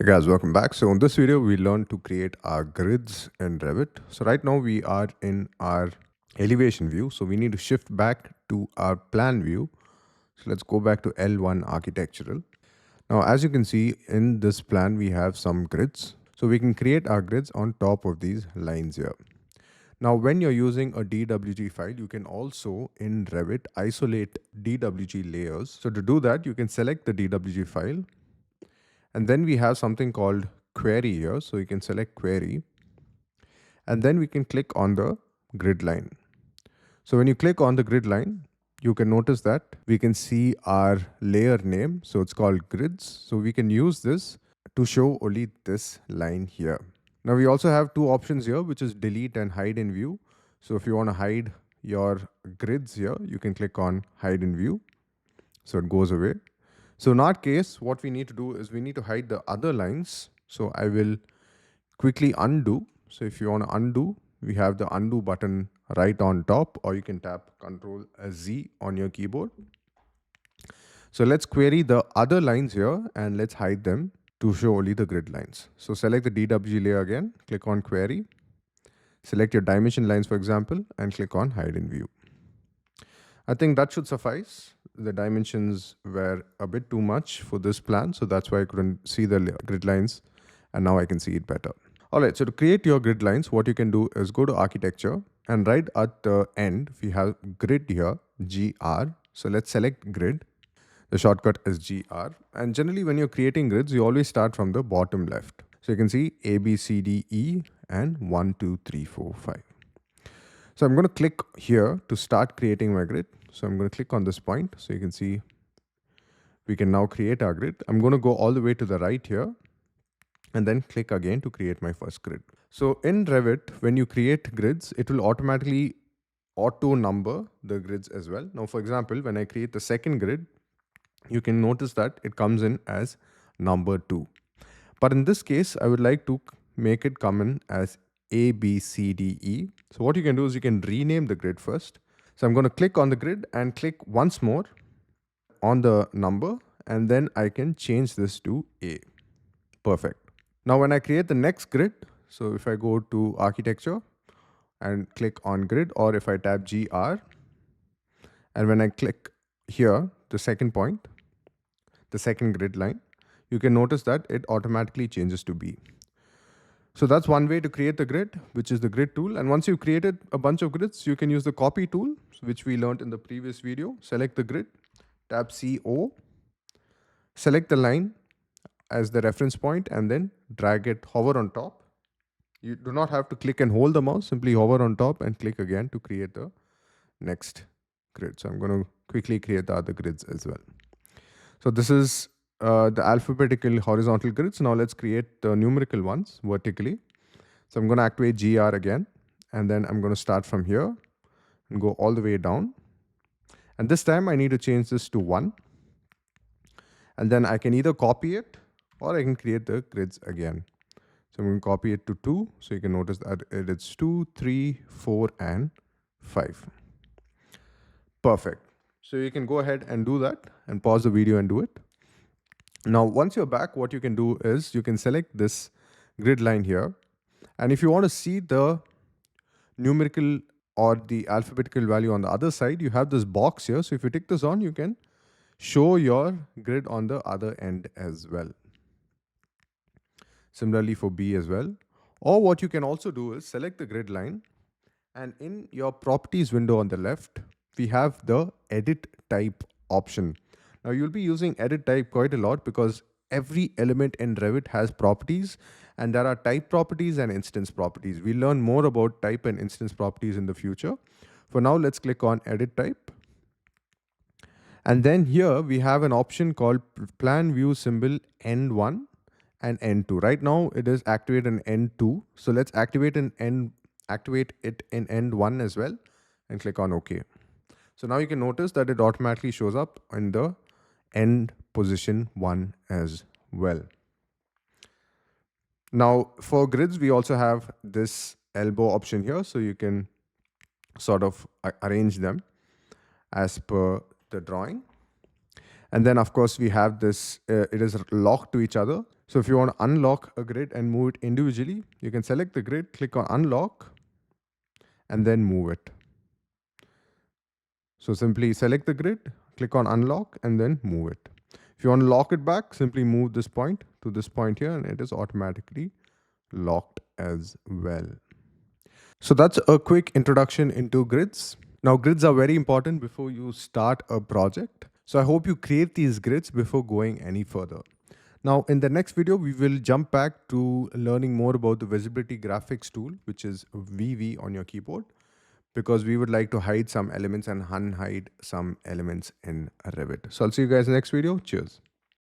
Hey guys, welcome back. So in this video, we learned to create our grids in Revit. So right now we are in our elevation view. So we need to shift back to our plan view. So let's go back to L1 architectural. Now, as you can see in this plan, we have some grids. So we can create our grids on top of these lines here. Now, when you're using a DWG file, you can also in Revit isolate DWG layers. So to do that, you can select the DWG file. And then we have something called query here. So you can select query. And then we can click on the grid line. So when you click on the grid line, you can notice that we can see our layer name. So it's called grids. So we can use this to show only this line here. Now we also have two options here, which is delete and hide in view. So if you want to hide your grids here, you can click on hide in view. So it goes away. So in our case, what we need to do is we need to hide the other lines. So I will quickly undo. So if you want to undo, we have the undo button right on top, or you can tap Ctrl Z on your keyboard. So let's query the other lines here and let's hide them to show only the grid lines. So select the DWG layer again, click on query, select your dimension lines, for example, and click on hide in view. I think that should suffice. The dimensions were a bit too much for this plan, so that's why I couldn't see the grid lines, and now I can see it better. All right, so to create your grid lines, what you can do is go to architecture, and right at the end, we have grid here, GR. So let's select grid. The shortcut is GR. And generally when you're creating grids, you always start from the bottom left. So you can see A, B, C, D, E, and 1, 2, 3, 4, 5. So I'm going to click here to start creating my grid. So I'm going to click on this point. So you can see we can now create our grid. I'm going to go all the way to the right here and then click again to create my first grid. So in Revit, when you create grids, it will automatically auto number the grids as well. Now, for example, when I create the second grid, you can notice that it comes in as number 2. But in this case, I would like to make it come in as A, B, C, D, E. So what you can do is you can rename the grid first. So I'm going to click on the grid and click once more on the number, and then I can change this to A. Perfect. Now when I create the next grid, so if I go to architecture and click on grid, or if I tap GR, and when I click here, the second point, the second grid line, you can notice that it automatically changes to B. So that's one way to create the grid, which is the grid tool. And once you've created a bunch of grids, you can use the copy tool, which we learned in the previous video. Select the grid, tap CO, select the line as the reference point, and then drag it, hover on top. You do not have to click and hold the mouse, simply hover on top and click again to create the next grid. So I'm going to quickly create the other grids as well. So this is the alphabetical horizontal grids. Now let's create the numerical ones vertically. So I'm going to activate GR again, and then I'm going to start from here and go all the way down. And this time I need to change this to 1. And then I can either copy it or I can create the grids again. So I'm going to copy it to 2. So you can notice that it's 2, 3, 4, and 5. Perfect. So you can go ahead and do that and pause the video and do it. Now, once you're back, what you can do is you can select this grid line here. And if you want to see the numerical or the alphabetical value on the other side, you have this box here. So if you tick this on, you can show your grid on the other end as well. Similarly for B as well. Or what you can also do is select the grid line, and in your properties window on the left, we have the edit type option. Now you'll be using edit type quite a lot because every element in Revit has properties, and there are type properties and instance properties. We'll learn more about type and instance properties in the future. For now, let's click on edit type. And then here we have an option called plan view symbol N1 and N2. Right now it is activated in N2. So let's activate it in N1 as well and click on OK. So now you can notice that it automatically shows up in the end position 1 as well. Now for grids, we also have this elbow option here. So you can sort of arrange them as per the drawing. And then of course we have this, it is locked to each other. So if you want to unlock a grid and move it individually, you can select the grid, click on unlock, and then move it. So simply select the grid, click on unlock, and then move it. If you want to lock it back, simply move this point to this point here, and it is automatically locked as well. So that's a quick introduction into grids. Now, grids are very important before you start a project. So I hope you create these grids before going any further. Now, in the next video, we will jump back to learning more about the visibility graphics tool, which is VV on your keyboard, because we would like to hide some elements and unhide some elements in Revit. So I'll see you guys in the next video. Cheers.